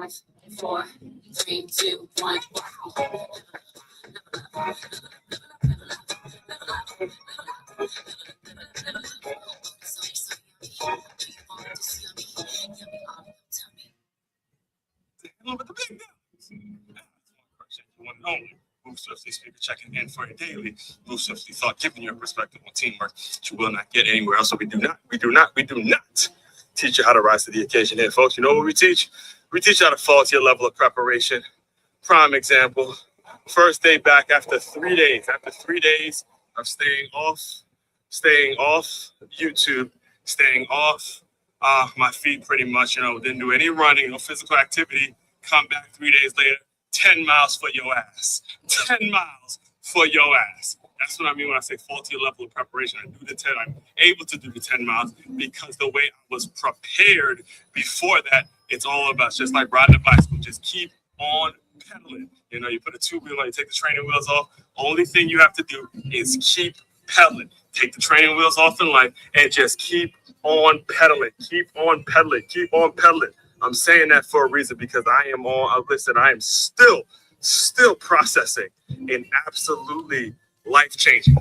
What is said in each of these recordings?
5, 4, 3, 2, 1. With the big guns. You want to know. Move swiftly, speaker checking in for you daily. Move swiftly, thought giving you a perspective on teamwork that you will not get anywhere else. So we do not teach you how to rise to the occasion here, folks. You know what we teach? We teach you how to fall to your level of preparation. Prime example, first day back after 3 days. After 3 days of staying off YouTube, staying off my feet pretty much, didn't do any running, no physical activity. Come back 3 days later, 10 miles for your ass. 10 miles for your ass. That's what I mean when I say fall to your level of preparation. I do the 10. I'm able to do the 10 miles because the way I was prepared before that, it's all about just like riding a bicycle. Just keep on pedaling. You put a two-wheel on, you take the training wheels off. Only thing you have to do is keep pedaling. Take the training wheels off in life and just keep on pedaling. Keep on pedaling. Keep on pedaling. I'm saying that for a reason because I am still processing an absolutely life-changing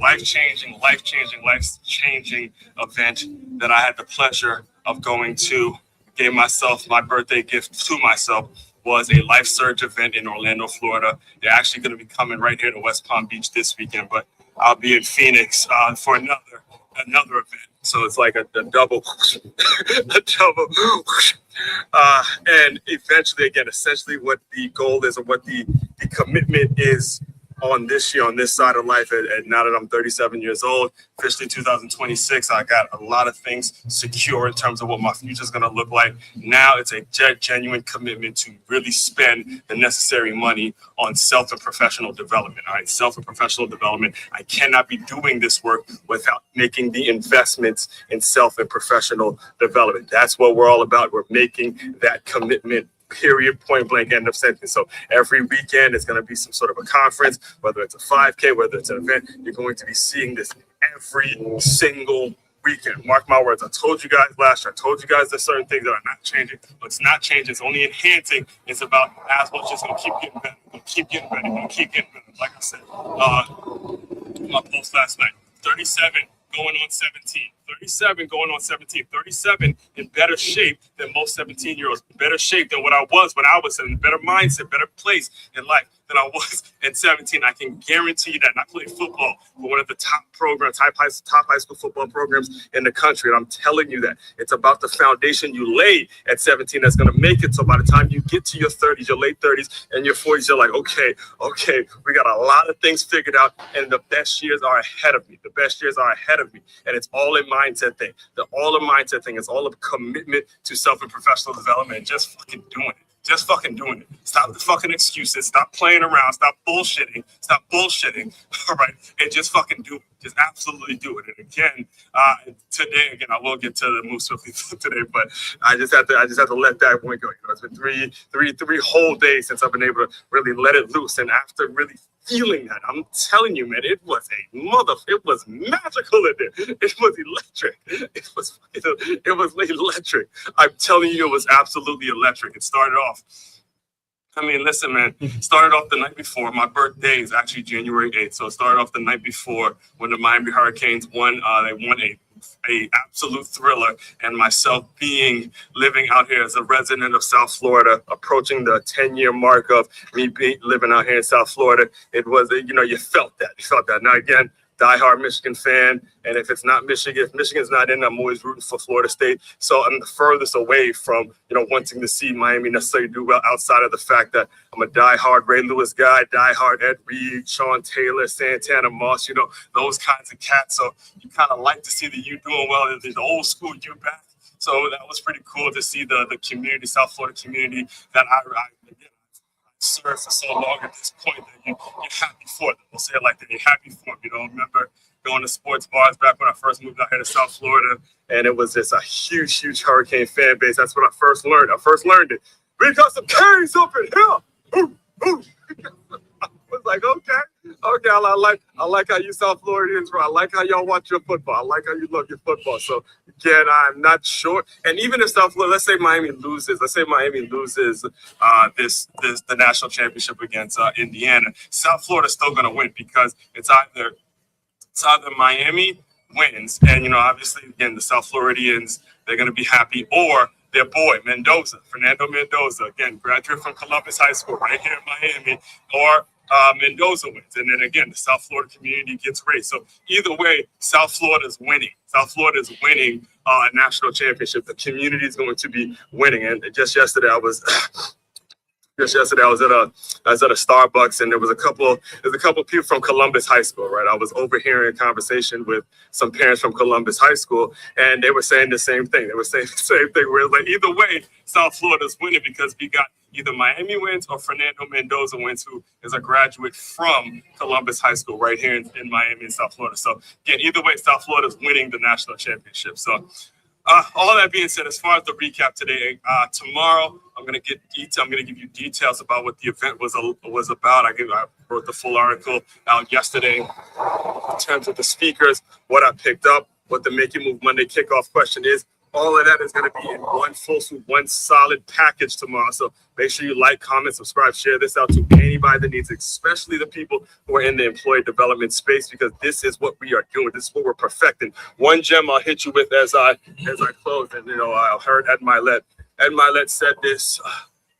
event that I had the pleasure of going to. Gave myself my birthday gift to myself was a Life Surge event in Orlando, Florida. They're actually going to be coming right here to West Palm Beach this weekend, but I'll be in Phoenix for another event. So it's like a double, and eventually, again, essentially what the goal is or what the commitment is on this year, on this side of life, and now that I'm 37 years old, officially 2026, I got a lot of things secure in terms of what my future is going to look like. Now it's a genuine commitment to really spend the necessary money on self and professional development. All right, self and professional development. I cannot be doing this work without making the investments in self and professional development. That's what we're all about. We're making that commitment. Period, point blank, end of sentence. So every weekend it's going to be some sort of a conference, whether it's a 5K, whether it's an event. You're going to be seeing this every single weekend. Mark my words. I told you guys last year. I told you guys there's certain things that are not changing. It's not changing. It's only enhancing. It's about as well just going to keep getting better. Keep getting better. Like I said, my post last night, 37 going on 17. 37 going on 17. 37 in better shape than most 17-year-olds. Better shape than what I was when I was in better mindset, better place in life than I was at 17. I can guarantee you that. And I played football for one of the top programs, top high school football programs in the country. And I'm telling you that it's about the foundation you lay at 17 that's going to make it. So by the time you get to your 30s, your late 30s and your 40s, you're like, okay, we got a lot of things figured out. And the best years are ahead of me. And it's all in mindset thing. All a mindset thing. It's all a commitment to self and professional development and just fucking doing it. Just fucking doing it. Stop the fucking excuses. Stop playing around. Stop bullshitting. All right. And just fucking do it. Just absolutely do it. And again, today, I will get to the move swiftly today, but I just have to let that one go. It's been three whole days since I've been able to really let it loose. And after really feeling that, I'm telling you, man, it was magical in there. It was electric. It was electric. I'm telling you, it was absolutely electric. It started off. Listen, man, started off the night before. My birthday is actually January 8th. So it started off the night before when the Miami Hurricanes won. They won a absolute thriller. And myself living out here as a resident of South Florida, approaching the 10-year mark of me living out here in South Florida, it was, you felt that. Now, again, diehard Michigan fan, and if it's not Michigan, if Michigan's not in, I'm always rooting for Florida State. So I'm the furthest away from, wanting to see Miami necessarily do well outside of the fact that I'm a diehard Ray Lewis guy, diehard Ed Reed, Sean Taylor, Santana Moss, those kinds of cats. So you kind of like to see the U doing well, the old school U back. So that was pretty cool to see the community, South Florida community that I served for so long at this point that you're happy for them. We'll say it like that. You're happy for them. I remember going to sports bars back when I first moved out here to South Florida, and it was just a huge Hurricane fan base. That's what I first learned. I first learned it. We got some K's up in here. I was like, okay, I like how you South Floridians roll. I like how y'all watch your football. I like how you love your football. So again, I'm not sure. And even if South Florida, let's say Miami loses the national championship against Indiana, South Florida's still going to win because it's either Miami wins, and obviously again the South Floridians, they're going to be happy, or their boy Fernando Mendoza, again graduate from Columbus High School right here in Miami, or Mendoza wins, and then again the South Florida community gets raised. So either way, South Florida's winning. South Florida's winning a national championship. The community is going to be winning. And just yesterday I was at a Starbucks, and there's a couple of people from Columbus High School, right? I was overhearing a conversation with some parents from Columbus High School, and they were saying the same thing. They were saying the same thing. Where like either way, South Florida's winning because we got either Miami wins or Fernando Mendoza wins, who is a graduate from Columbus High School right here in Miami and South Florida. So again, either way, South Florida's winning the national championship. So all that being said, as far as the recap today, tomorrow I'm going to give you details about what the event was about. I wrote the full article out yesterday in terms of the speakers, what I picked up, what the Make It Move Monday kickoff question is. All of that is going to be in one full swoop, one solid package tomorrow. So make sure you like, comment, subscribe, share this out to anybody that needs it, especially the people who are in the employee development space, because this is what we are doing. This is what we're perfecting. One gem I'll hit you with as I close, and I heard Ed Milet. Ed Milet said this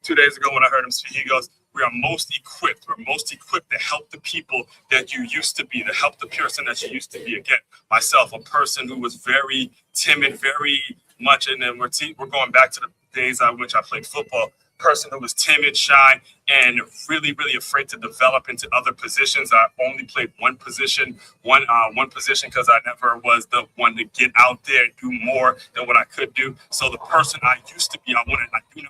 2 days ago when I heard him speak. He goes, "We are most equipped. We're most equipped to help the people that you used to be, to help the person that you used to be." Again, myself, a person who was very timid, very much, and then we're going back to the days in which I played football. Person who was timid, shy, and really, really afraid to develop into other positions. I only played one position because I never was the one to get out there and do more than what I could do. So the person I used to be, I do not want to be that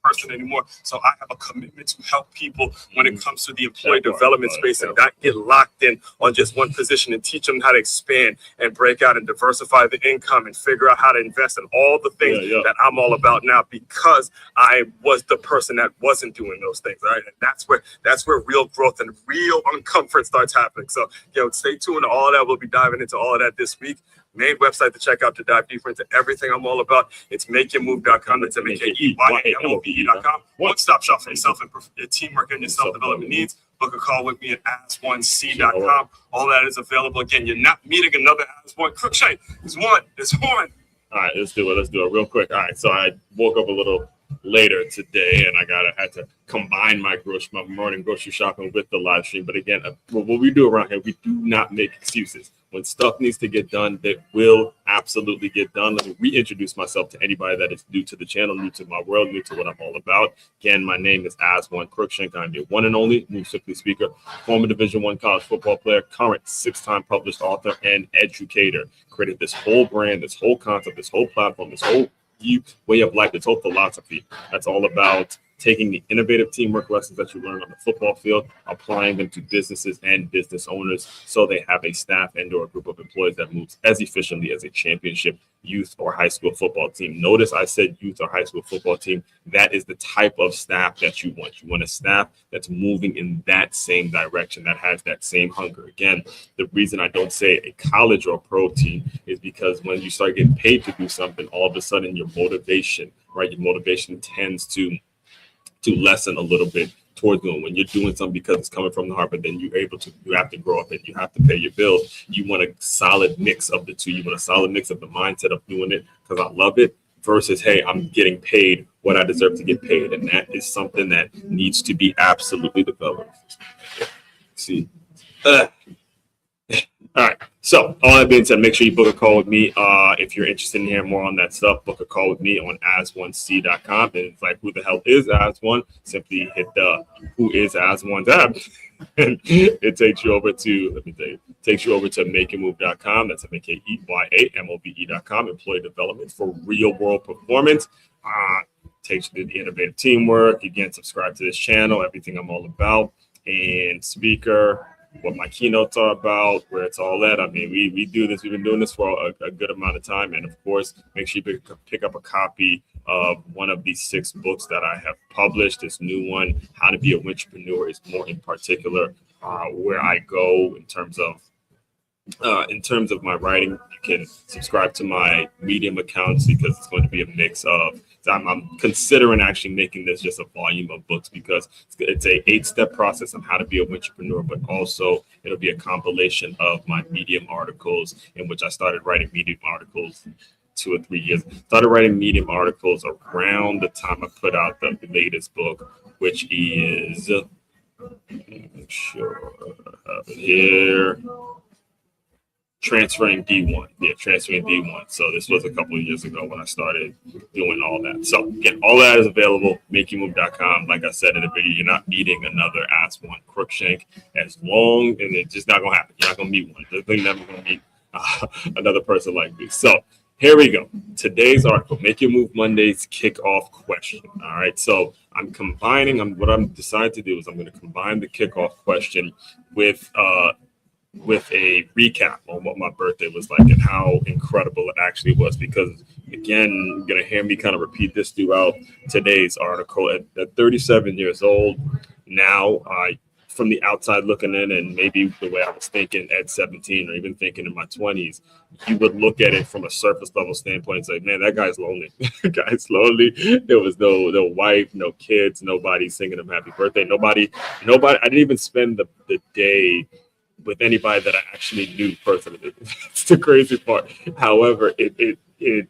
person anymore. So I have a commitment to help people when it comes to the employee development space, and not get locked in on just one position, and teach them how to expand and break out and diversify the income and figure out how to invest in all the things that I'm all about now, because I was the person that wasn't doing those things. Right. And that's where real growth and real uncomfort starts happening. So, stay tuned to all of that. We'll be diving into all of that this week. Main website to check out to dive deeper into everything I'm all about. It's makeyourmove.com. That's MakeYeMove.com. One-stop shop for yourself and your teamwork and your self-development needs. Book a call with me at as1c.com. All that is available. Again, you're not meeting another As1. Crookshank is one. It's one. All right, let's do it. Real quick. All right, so I woke up a little later today, and I had to combine my morning grocery shopping with the live stream. But again, what we do around here, we do not make excuses. When stuff needs to get done, that will absolutely get done. Let me reintroduce myself to anybody that is new to the channel, new to my world, new to what I'm all about. Again, my name is As1 Crookshank. I'm your one and only Move Simply speaker, former Division I college football player, current 6-time published author and educator. Created this whole brand, this whole concept, this whole platform, this whole way of life, this whole philosophy that's all about taking the innovative teamwork lessons that you learn on the football field, applying them to businesses and business owners so they have a staff and or a group of employees that moves as efficiently as a championship youth or high school football team. Notice I said youth or high school football team. That is the type of staff that you want. You want a staff that's moving in that same direction, that has that same hunger. Again, the reason I don't say a college or pro team is because when you start getting paid to do something, all of a sudden your motivation tends to lessen a little bit towards doing. When you're doing something because it's coming from the heart, but then you have to grow up and you have to pay your bills. You want a solid mix of the two. You want a solid mix of the mindset of doing it because I love it versus, hey, I'm getting paid what I deserve to get paid. And that is something that needs to be absolutely developed. See. All right. So all that being said, make sure you book a call with me. If you're interested in hearing more on that stuff, book a call with me on as1c.com. And it's like, who the hell is As1? Simply hit the who is As1 tab. And it takes you over to, makeyourmove.com. That's MakeYeMove.com. Employee development for real world performance. Takes you to the innovative teamwork. Again, subscribe to this channel, everything I'm all about. And speaker. what my keynotes are about, where it's all at. I mean, we do this. We've been doing this for a good amount of time, and of course, make sure you pick up a copy of one of these 6 books that I have published. This new one, How to Be a Entrepreneur, is more in particular where I go in terms of my writing. You can subscribe to my Medium accounts because it's going to be a mix of. I'm considering actually making this just a volume of books because it's a 8-step process on how to be a entrepreneur, but also it'll be a compilation of my Medium articles in which I started writing Medium articles 2 or 3 years. Started writing Medium articles around the time I put out the latest book, which is, I'm sure I have it here. Transferring D1. Yeah, transferring D1. So this was a couple of years ago when I started doing all that. So again, all that is available, makeyoumove.com. Like I said in the video, you're not meeting another Ask One Crookshank as long, and it's just not going to happen. You're not going to meet one. You're never going to meet another person like me. So here we go. Today's article, Make Your Move Monday's kickoff question. All right. So I'm combining, what I'm decided to do is I'm going to combine the kickoff question with a recap on what my birthday was like and how incredible it actually was. Because again, you're going to hear me kind of repeat this throughout today's article. At 37 years old now, from the outside looking in, and maybe the way I was thinking at 17 or even thinking in my 20s, you would look at it from a surface level standpoint and say, man, that guy's lonely. That guy's lonely. There was no wife, no kids, nobody singing him happy birthday. Nobody. I didn't even spend the day with anybody that I actually knew personally. It's the crazy part. However, it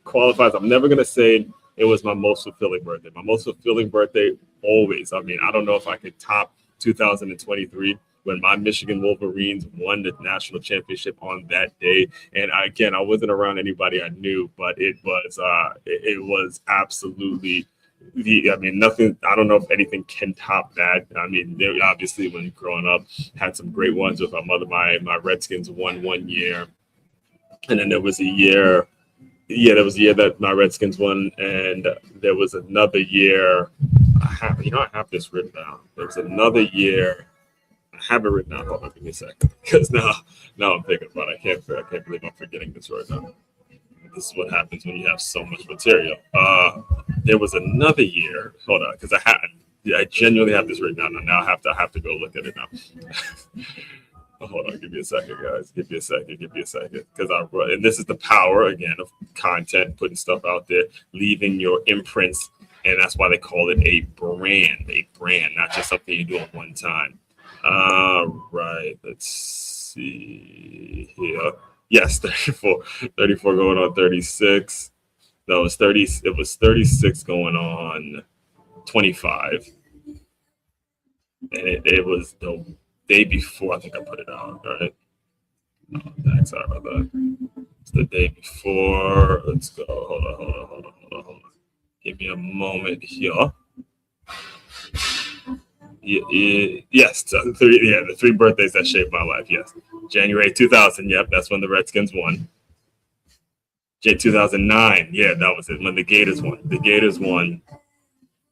qualifies. I'm never going to say it was my most fulfilling birthday. My most fulfilling birthday always. I mean, I don't know if I could top 2023 when my Michigan Wolverines won the national championship on that day. And I wasn't around anybody I knew, but it was absolutely nothing. I don't know if anything can top that. I mean, they obviously, when growing up, had some great ones with my mother. My Redskins won one year, and then there was a year. Yeah, there was a year that my Redskins won, and there was another year. I have this written down. There was another year. I have it written down. Hold on, give me a second, because now I'm thinking about it. I can't believe I'm forgetting this right now. This is what happens when you have so much material. There was another year. Hold on, because I genuinely have this written down. Now I have to go look at it now. Hold on, give me a second, guys. Give me a second. Because and this is the power again of content, putting stuff out there, leaving your imprints, and that's why they call it a brand, not just something you do at one time. Right. Let's see here. Yes, 34 going on 36. No, it was 30. It was 36 going on 25. And it was the day before I think I put it out, right? No, thanks, sorry about that. It's the day before. Let's go. Hold on. Give me a moment here. Yes, the 3 birthdays that shaped my life. Yes, January 2000. Yep, that's when the Redskins won. 2009. Yeah, that was it. When the Gators won,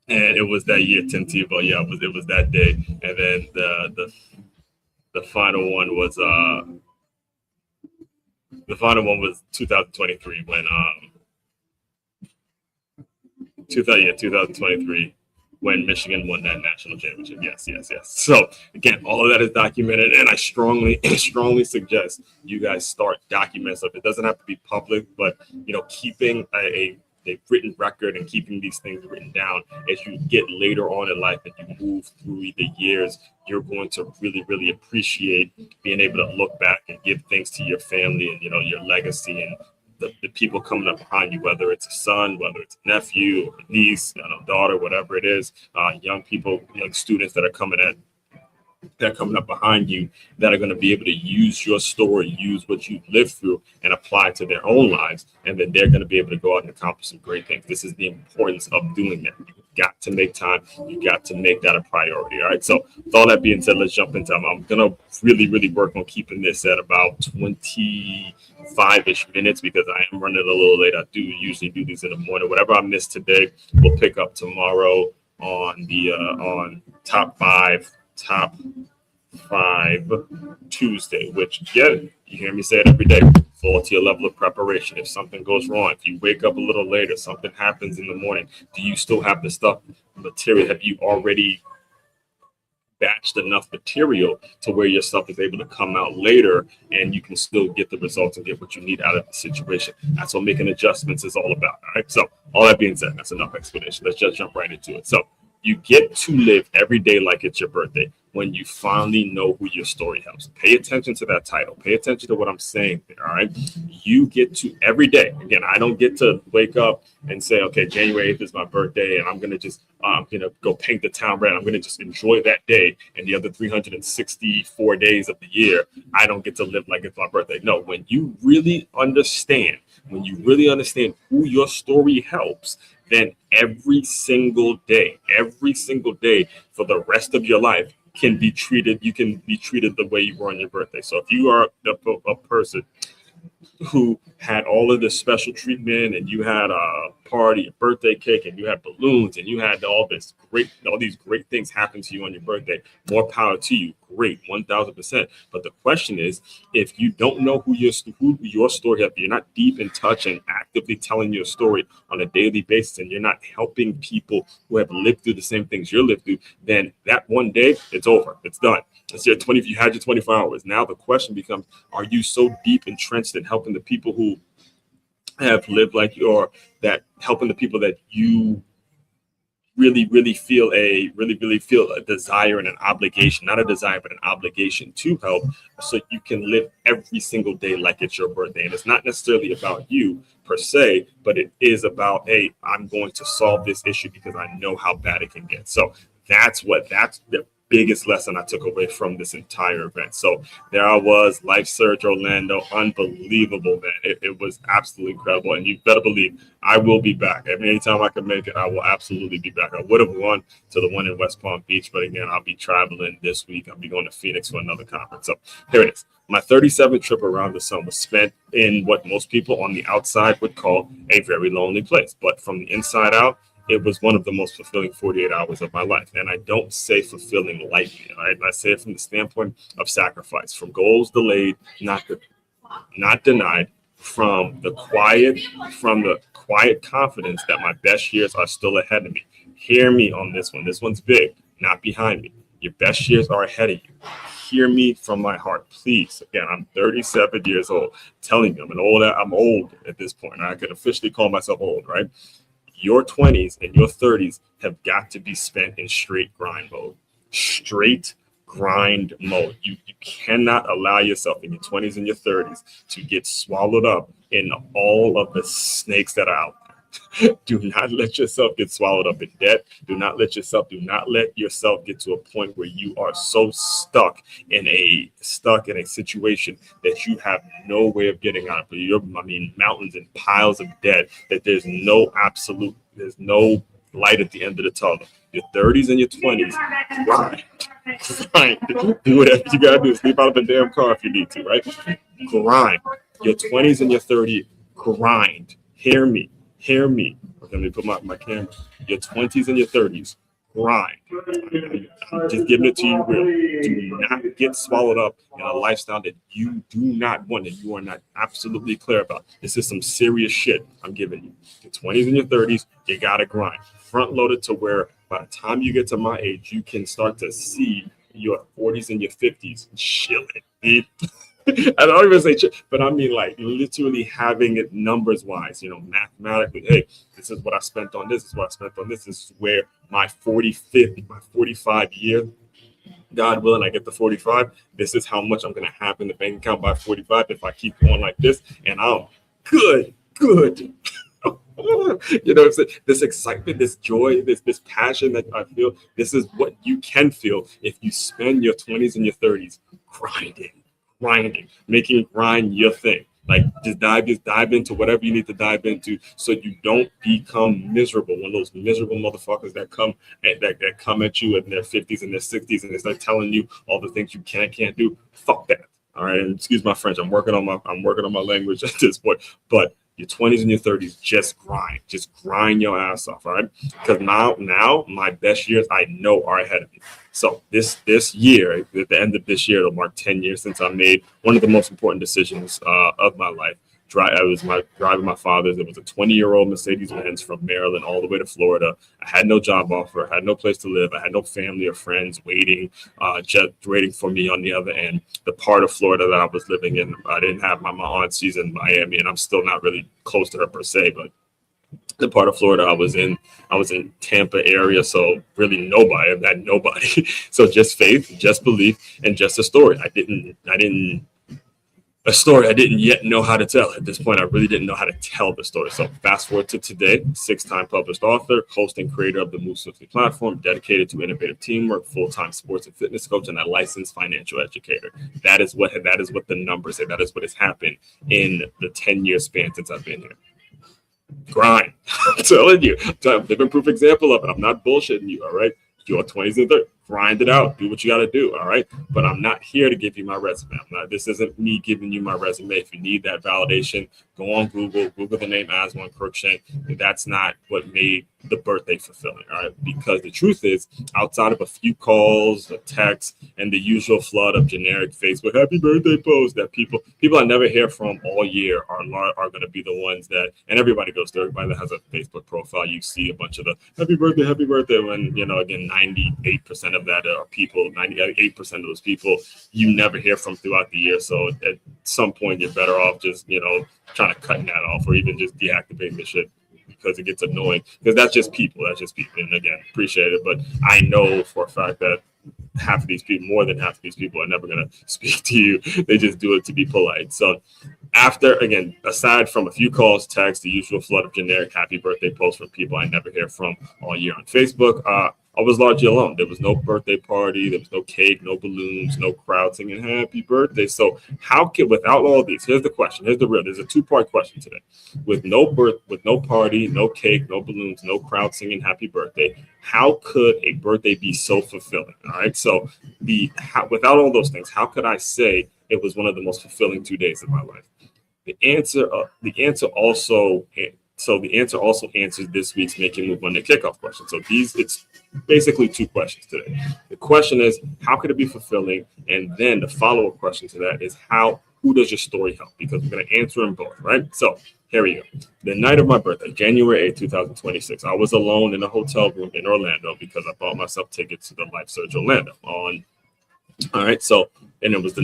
and it was that year. Tim Tebow. Yeah, it was that day. And then the final one was 2023 when 2023. When Michigan won that national championship. Yes. So again, all of that is documented, and I strongly suggest you guys start documenting stuff. It doesn't have to be public, but keeping a written record and keeping these things written down as you get later on in life and you move through the years, you're going to really, really appreciate being able to look back and give things to your family and your legacy and the people coming up behind you, whether it's a son, whether it's a nephew, or a niece, daughter, whatever it is, young people, young students that are coming up behind you that are going to be able to use your story, use what you've lived through and apply it to their own lives. And then they're going to be able to go out and accomplish some great things. This is the importance of doing that. You've got to make time. You got to make that a priority. All right. So with all that being said, let's jump into them. I'm going to really, really work on keeping this at about 25-ish minutes because I am running a little late. I do usually do these in the morning. Whatever I missed today, we'll pick up tomorrow on the on top Tuesday, which again, you hear me say it every day, fall to your level of preparation. If something goes wrong, if you wake up a little later, something happens in the morning, do you still have the stuff, material? Have you already batched enough material to where your stuff is able to come out later and you can still get the results and get what you need out of the situation? That's what making adjustments is all about. All right. So all that being said, that's enough explanation. Let's just jump right into it. So you get to live every day like it's your birthday when you finally know who your story helps. Pay attention to that title. Pay attention to what I'm saying there, all right? You get to every day. Again, I don't get to wake up and say, okay, January 8th is my birthday, and I'm going to just, go paint the town red. I'm going to just enjoy that day. And the other 364 days of the year, I don't get to live like it's my birthday. No, when you really understand who your story helps, then every single day for the rest of your life can be treated the way you were on your birthday. So if you are a person who had all of this special treatment and you had a party, a birthday cake, and you had balloons and you had all these great things happen to you on your birthday, more power to you. Great, 1000%. But the question is, if you don't know who your story is, you're not deep in touch and actively telling your story on a daily basis, and you're not helping people who have lived through the same things you're lived through, then that one day, it's over. It's done. It's your 20. You had your 24 hours. Now the question becomes, are you so deep entrenched in helping the people who have lived like you, or that helping the people that you really feel a desire and an obligation, not a desire, but an obligation to help, so you can live every single day like it's your birthday. And it's not necessarily about you per se, but it is about, hey, I'm going to solve this issue because I know how bad it can get. So that's the biggest lesson I took away from this entire event. So there I was, Life Surge Orlando, unbelievable, man. It was absolutely incredible. And you better believe I will be back. Anytime I can make it, I will absolutely be back. I would have gone to the one in West Palm Beach, but again, I'll be traveling this week. I'll be going to Phoenix for another conference. So here it is. My 37th trip around the sun was spent in what most people on the outside would call a very lonely place. But from the inside out, it was one of the most fulfilling 48 hours of my life. And I don't say fulfilling lightly, all right? I say it from the standpoint of sacrifice, from goals delayed, not denied, from the quiet confidence that my best years are still ahead of me. Hear me on this one. This one's big, not behind me. Your best years are ahead of you. Hear me from my heart, please. Again, I'm 37 years old. Telling you, I'm old at this point. I can officially call myself old, right? Your 20s and your 30s have got to be spent in straight grind mode. Straight grind mode. You cannot allow yourself in your 20s and your 30s to get swallowed up in all of the snakes that are out there. Do not let yourself get swallowed up in debt. Do not let yourself get to a point where you are so stuck in a situation that you have no way of getting out of it. Mountains and piles of debt that there's no light at the end of the tunnel. Your 30s and your 20s, grind. Do whatever you gotta do. Sleep out of a damn car if you need to, right? Grind. Your 20s and your 30s, grind. Hear me. Okay, let me put my camera. Your 20s and your 30s, grind. I'm just giving it to you real. Do not get swallowed up in a lifestyle that you do not want, that you are not absolutely clear about. This is some serious shit I'm giving you. Your 20s and your 30s, you gotta grind. Front loaded to where by the time you get to my age, you can start to see your 40s and your 50s chilling. I don't even say, but I mean like literally having it numbers wise, mathematically. Hey, this is what I spent on this. This is what I spent on this. This is where my 45 year, God willing, I get to 45. This is how much I'm going to have in the bank account by 45 if I keep going like this. And I'm good. This excitement, this joy, this passion that I feel, this is what you can feel if you spend your 20s and your 30s grinding, making grind your thing. Like just dive into whatever you need to dive into, so you don't become miserable. One of those miserable motherfuckers that come at you in their 50s and their 60s and they start telling you all the things you can't do. Fuck that. All right, and excuse my French. I'm working on my language at this point, but your 20s and your 30s, just grind your ass off. All right. Because now my best years I know are ahead of me. So this year, at the end of this year, it'll mark 10 years since I made one of the most important decisions of my life. Driving my father's. It was a 20-year-old Mercedes-Benz from Maryland all the way to Florida. I had no job offer. I had no place to live. I had no family or friends just waiting for me on the other end. The part of Florida that I was living in, I didn't have my aunt. She's in Miami, and I'm still not really close to her per se, but the part of Florida I was in Tampa area, so really nobody. I had nobody. So just faith, just belief, and just a story. I didn't yet know how to tell. At this point, I really didn't know how to tell the story. So fast forward to today, 6-time published author, host and creator of the Move Swiftly platform, dedicated to innovative teamwork, full-time sports and fitness coach, and a licensed financial educator. That is what the numbers say. That is what has happened in the 10-year span since I've been here. Grind. I'm telling you. Living proof example of it. I'm not bullshitting you, all right? Your 20s and 30s. Grind it out. Do what you got to do, all right? But I'm not here to give you my resume. This isn't me giving you my resume. If you need that validation, go on Google the name Aswan Cruikshank. That's not what made the birthday fulfilling, all right? Because the truth is, outside of a few calls, a text, and the usual flood of generic Facebook happy birthday posts that people I never hear from all year are going to be the ones that, and everybody goes through. Everybody that has a Facebook profile, you see a bunch of the happy birthday, when, again, 98% of that are people, 98% of those people you never hear from throughout the year. So at some point, you're better off just, trying to cut that off, or even just deactivating the shit, because it gets annoying, because that's just people. And again, appreciate it. But I know for a fact that more than half of these people are never going to speak to you. They just do it to be polite. So aside from a few calls, texts, the usual flood of generic happy birthday posts from people I never hear from all year on Facebook, I was largely alone. There was no birthday party. There was no cake, no balloons, no crowd singing happy birthday. So without all these, here's the question. There's a two-part question today. With no party, no cake, no balloons, no crowd singing happy birthday, how could a birthday be so fulfilling? All right. So without all those things, how could I say it was one of the most fulfilling 2 days of my life? The answer also answers this week's Making Move Monday kickoff question. So it's basically two questions today. The question is, how could it be fulfilling? And then the follow-up question to that is, who does your story help? Because we're going to answer them both, right? So here we go. The night of my birthday, January 8th, 2026, I was alone in a hotel room in Orlando because I bought myself tickets to the Life Surge Orlando all right. So, and it was the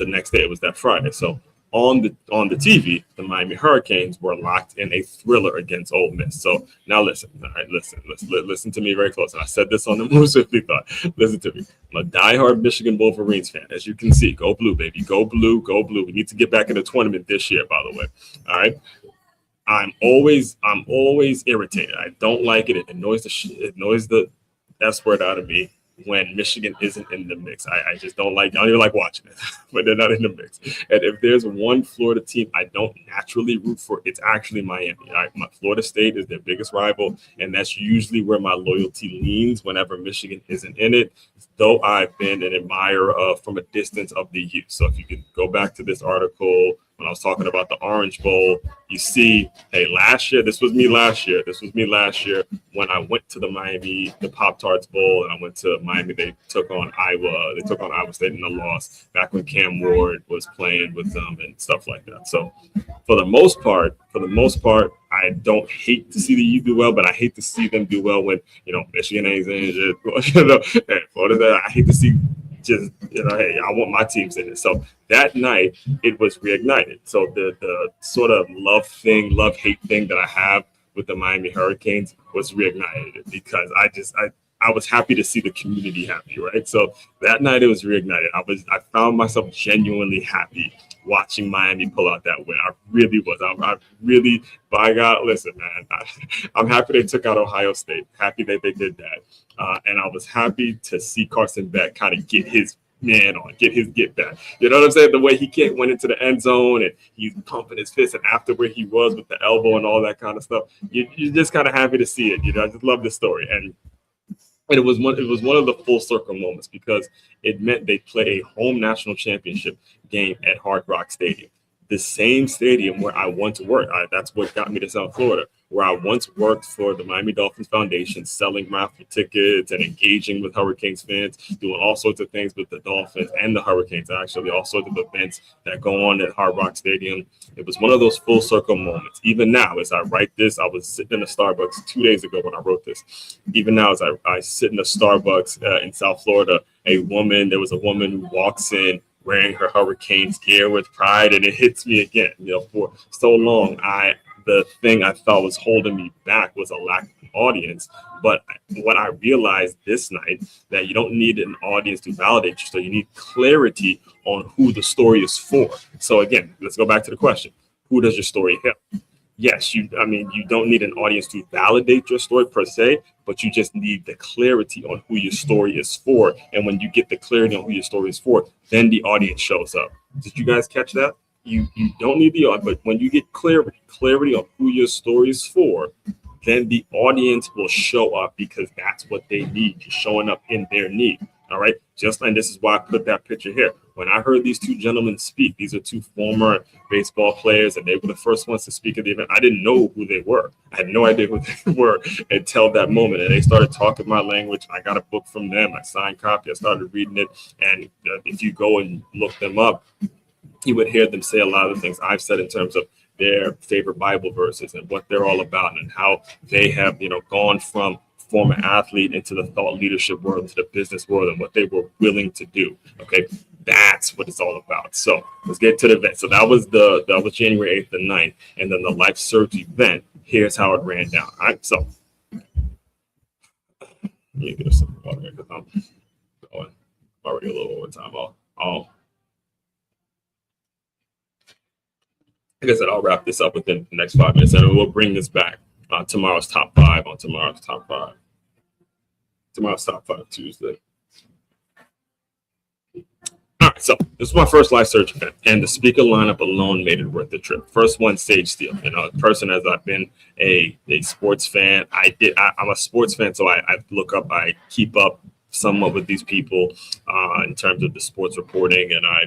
next day. It was that Friday. So on the TV, the Miami Hurricanes were locked in a thriller against Ole Miss. So now listen, all right, listen to me very close. And I said this on the Move Swiftly Thought. Listen to me. I'm a diehard Michigan Wolverines fan. As you can see, go blue, baby. Go blue, go blue. We need to get back in the tournament this year, by the way. All right. I'm always irritated. I don't like it. It annoys the S word out of me when Michigan isn't in the mix. I just don't even like watching it, but they're not in the mix. And if there's one Florida team I don't naturally root for, it's actually Miami. My Florida State is their biggest rival, and that's usually where my loyalty leans whenever Michigan isn't in it, though I've been an admirer of from a distance of the youth. So if you can go back to this article when I was talking about the Orange Bowl, you see, hey, this was me last year when I went to the Pop-Tarts Bowl, and I went to Miami. They took on Iowa State in the loss back when Cam Ward was playing with them and stuff like that. So for the most part, I don't hate to see the youth do well, but I hate to see them do well when, Michigan ain't in it. I hate to see just, hey, I want my teams in it. So that night it was reignited. So the sort of love-hate thing that I have with the Miami Hurricanes was reignited, because I was happy to see the community happy, right? So that night it was reignited. I found myself genuinely happy watching Miami pull out that win. I really was. I really, by God, listen, man, I'm happy they took out Ohio State. Happy that they did that. And I was happy to see Carson Beck kind of get his man on, get back. You know what I'm saying? The way he went into the end zone and he's pumping his fist, and after where he was with the elbow and all that kind of stuff, you're just kind of happy to see it. I just love the story. And it was one of the full circle moments, because it meant they play a home national championship game at Hard Rock Stadium. the same stadium where I once worked. That's what got me to South Florida, where I once worked for the Miami Dolphins Foundation, selling raffle tickets and engaging with Hurricanes fans, doing all sorts of things with the Dolphins and the Hurricanes, actually, all sorts of events that go on at Hard Rock Stadium. It was one of those full circle moments. Even now, as I write this, I was sitting in a Starbucks 2 days ago when I wrote this. Even now, as I sit in a Starbucks in South Florida, there was a woman who walks in wearing her Hurricanes gear with pride, and it hits me again. For so long, the thing I thought was holding me back was a lack of audience. But what I realized this night, that you don't need an audience to validate you, so you need clarity on who the story is for. So again, let's go back to the question: who does your story help? Yes, you don't need an audience to validate your story per se, but you just need the clarity on who your story is for. And when you get the clarity on who your story is for, then the audience shows up. Did you guys catch that? You don't need the audience, but when you get clarity on who your story is for, then the audience will show up, because that's what they need, showing up in their need. All right. Just like, this is why I put that picture here. When I heard these two gentlemen speak, these are two former baseball players, and they were the first ones to speak at the event. I didn't know who they were. I had no idea who they were until that moment. And they started talking my language. I got a book from them. I signed copy. I started reading it. And if you go and look them up, you would hear them say a lot of the things I've said in terms of their favorite Bible verses and what they're all about, and how they have, gone from former athlete into the thought leadership world, into the business world, and what they were willing to do. Okay, that's what it's all about. So let's get to the event. So that was January 8th and 9th, and then the Life Surge event. Here's how it ran down. All right, so you get some water here because I'm already a little over time. Like I said, I'll wrap this up within the next 5 minutes, and we'll bring this back tomorrow's top five on tomorrow's top five. Tomorrow's top five Tuesday. All right, so this is my first Life Surge event, and the speaker lineup alone made it worth the trip. First one, Sage Steele. A person, as I've been a sports fan, I'm a sports fan, so I keep up somewhat with these people in terms of the sports reporting, and I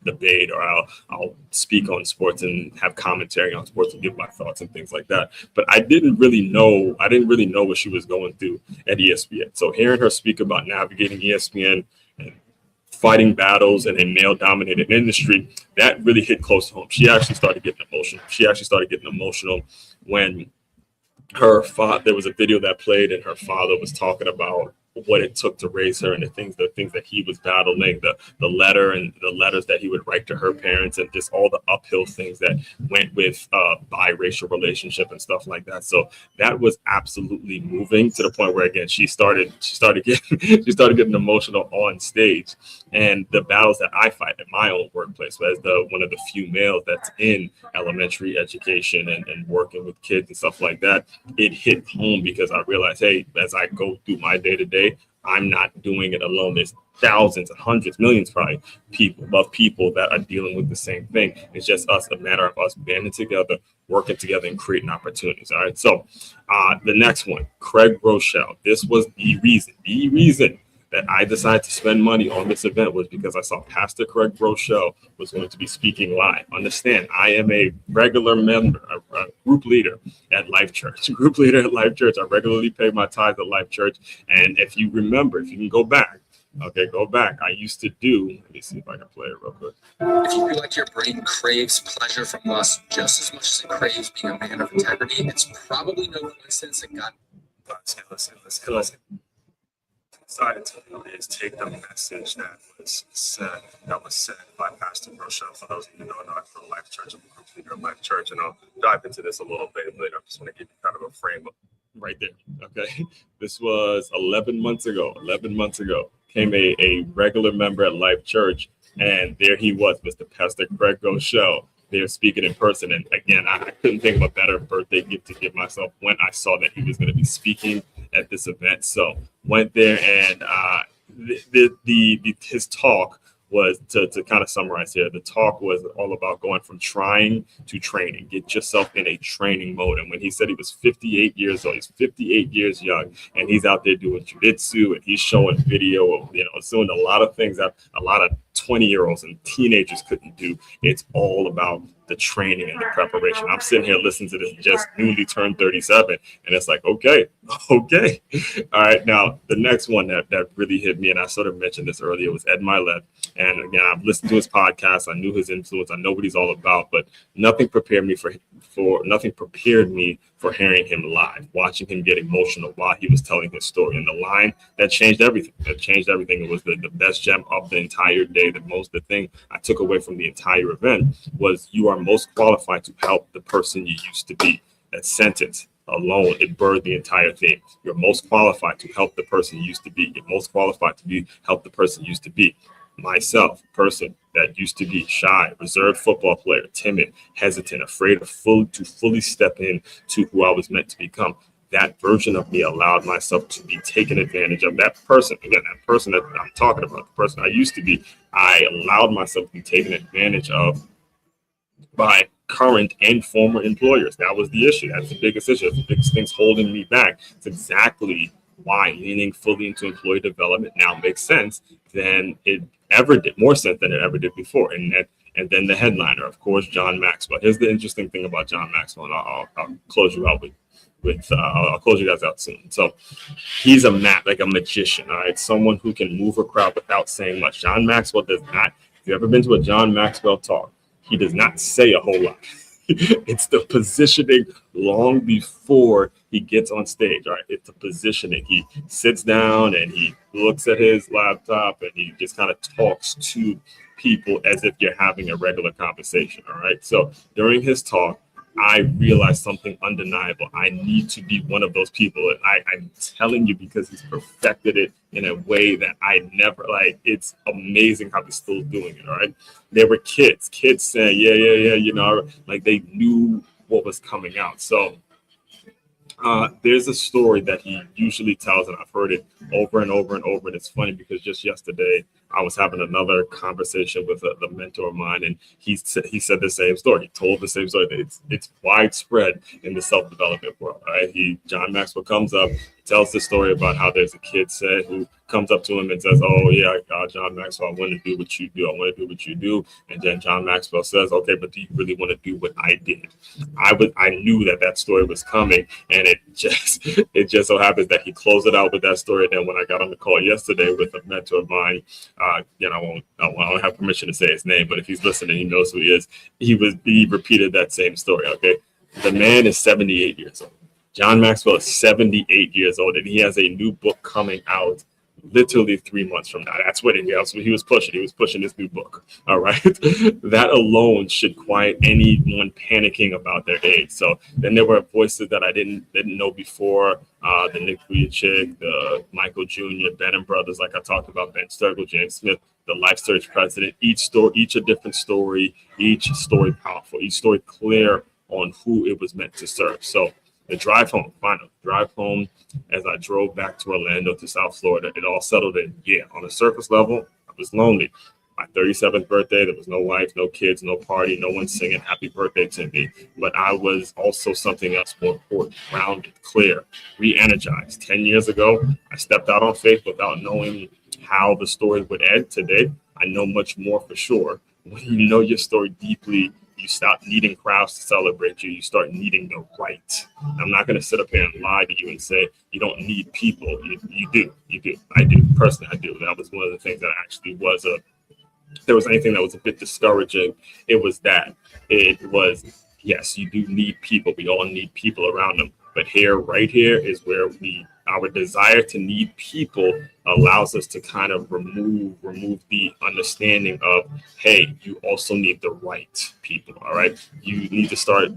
debate, or I'll speak on sports and have commentary on sports and give my thoughts and things like that. But I didn't really know what she was going through at ESPN. So hearing her speak about navigating ESPN and fighting battles in a male-dominated industry, that really hit close to home. She actually started getting emotional. When there was a video that played, and her father was talking about what it took to raise her, and the things that he was battling, the letters that he would write to her parents, and just all the uphill things that went with biracial relationship and stuff like that. So that was absolutely moving, to the point where, again, she started getting emotional on stage. And the battles that I fight in my own workplace, as one of the few males that's in elementary education and working with kids and stuff like that, it hit home, because I realized, hey, as I go through my day-to-day, I'm not doing it alone. There's thousands and hundreds, millions probably people that are dealing with the same thing. It's just a matter of us banding together, working together, and creating opportunities. All right. So the next one, Craig Rochelle. This was the reason that I decided to spend money on this event, was because I saw Pastor Craig Rochelle was going to be speaking live. Understand, I am a regular member, a group leader at Life Church. I regularly pay my tithes at Life Church. And if you can go back. I used to do, let me see if I can play it real quick. If you feel like your brain craves pleasure from lust just as much as it craves being a man of integrity, it's probably no coincidence that God. Listen. Decided to really is take the message that was said by Pastor Rochelle. For those of you who don't know, I'm from Life Church. I'm a group leader of Life Church, and I'll dive into this a little bit later. I just want to give you kind of a frame up right there. Okay, this was 11 months ago. 11 months ago, came a regular member at Life Church, and there he was, Mr. Pastor Craig Rochelle. They're speaking in person, and again, I couldn't think of a better birthday gift to give myself when I saw that he was going to be speaking at this event. So went there, and his talk was to kind of summarize here. The talk was all about going from trying to training. Get yourself in a training mode. And when he said he was 58 years old, he's 58 years young, and he's out there doing jiu-jitsu, and he's showing video of, doing a lot of things that a lot of 20-year-olds and teenagers couldn't do. It's all about the training and the preparation. I'm sitting here listening to this just newly turned 37, and it's like, okay. All right. Now, the next one that really hit me, and I sort of mentioned this earlier, was Ed Milet. And again, I've listened to his podcast. I knew his influence. I know what he's all about, but nothing prepared me for hearing him live, watching him get emotional while he was telling his story. And the line that changed everything. It was the best gem of the entire day. The thing I took away from the entire event was, you are most qualified to help the person you used to be. That sentence alone, it birthed the entire thing. You're most qualified to help the person you used to be. You're most qualified to help the person you used to be. Myself, person that used to be shy, reserved football player, timid, hesitant, afraid to fully step in to who I was meant to become. That version of me allowed myself to be taken advantage of. That person, again, that person that I'm talking about, the person I used to be, I allowed myself to be taken advantage of by current and former employers. That was the issue. That's the biggest issue. That's the biggest thing's holding me back. It's exactly why leaning fully into employee development now makes sense than it ever did, more sense than it ever did before. And then the headliner, of course, John Maxwell. Here's the interesting thing about John Maxwell, and I'll close you out I'll close you guys out soon. So he's like a magician, all right? Someone who can move a crowd without saying much. John Maxwell does not, if you've ever been to a John Maxwell talk, he does not say a whole lot. It's the positioning long before he gets on stage. All right, it's the positioning. He sits down and he looks at his laptop and he just kind of talks to people as if you're having a regular conversation. All right. So during his talk, I realized something undeniable. I need to be one of those people. And I'm telling you, because he's perfected it in a way that I never, it's amazing how he's still doing it. All right. There were kids saying, yeah, like they knew what was coming out. So there's a story that he usually tells, and I've heard it over and over and over. And it's funny because just yesterday I was having another conversation with a mentor of mine, and he said the same story. He told the same story. It's widespread in the self-development world. Right? John Maxwell comes up, tells the story about how there's a kid who comes up to him and says, "Oh yeah, John Maxwell, I want to do what you do. I want to do what you do." And then John Maxwell says, "Okay, but do you really want to do what I did?" I knew that story was coming, and it just so happens that he closed it out with that story. And then when I got on the call yesterday with a mentor of mine, I don't have permission to say his name, but if he's listening, he knows who he is. He repeated that same story. Okay, the man is 78 years old. John Maxwell is 78 years old, and he has a new book coming out literally 3 months from now. That's what he was pushing. He was pushing his new book. All right. That alone should quiet anyone panicking about their age. So then there were voices that I didn't know before. The Nick Vujicic, the Michael Jr., Benham brothers, like I talked about, Ben Sturgill, James Smith, the Life Search president, each a different story, each story powerful, each story clear on who it was meant to serve. So the drive home, as I drove back to Orlando to South Florida, it all settled in. Yeah, on a surface level, I was lonely. My 37th birthday, there was no wife, no kids, no party, no one singing happy birthday to me. But I was also something else more important, grounded, clear, re-energized. 10 years ago, I stepped out on faith without knowing how the story would end. Today, I know much more for sure. When you know your story deeply, you stop needing crowds to celebrate you. You start needing the right. I'm not going to sit up here and lie to you and say you don't need people. You do. I do. Personally, I do. That was one of the things that actually was if there was anything that was a bit discouraging, it was that. It was, yes, you do need people. We all need people around them. But right here is where our desire to need people allows us to kind of remove the understanding of, hey, you also need the right people. All right, you need to start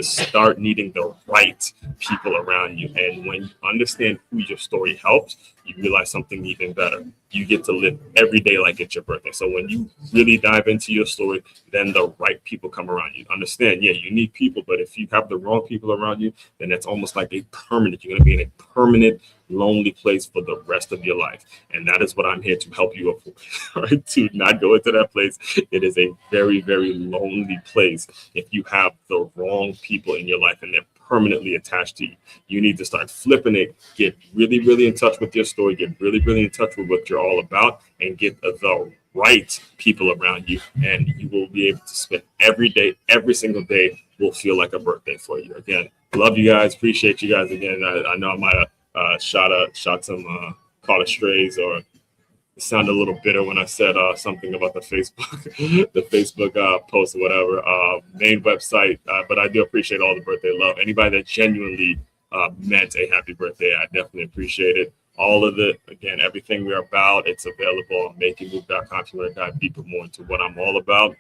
start needing the right people around you. And when you understand who your story helps, you realize something even better. You get to live every day like it's your birthday. So when you really dive into your story, then the right people come around you. Understand, yeah, you need people, but if you have the wrong people around you, then that's almost like you're going to be in a permanent lonely place for the rest of your life. And that is what I'm here to help you avoid. Right? To not go into that place. It is a very, very lonely place if you have the wrong people in your life and they're permanently attached to you. You need to start flipping it, get really, really in touch with your story, get really, really in touch with what you're all about, and get the right people around you. And you will be able to spend every day, every single day will feel like a birthday for you. Again, love you guys. Appreciate you guys again. I know I might have shot some college strays or sound a little bitter when I said something about the Facebook post or whatever, main website. But I do appreciate all the birthday love. Anybody that genuinely meant a happy birthday, I definitely appreciate it. All of it, again, everything we're about, it's available on makingmove.com if you want to dive deeper more into what I'm all about.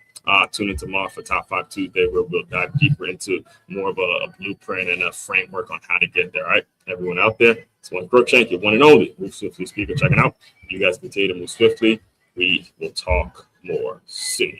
Tune in tomorrow for Top 5 Tuesday, where we'll dive deeper into more of a blueprint and a framework on how to get there. All right, everyone out there, it's one Crookshank, your one and only Move Swiftly speaker checking out. You guys continue to move swiftly. We will talk more soon.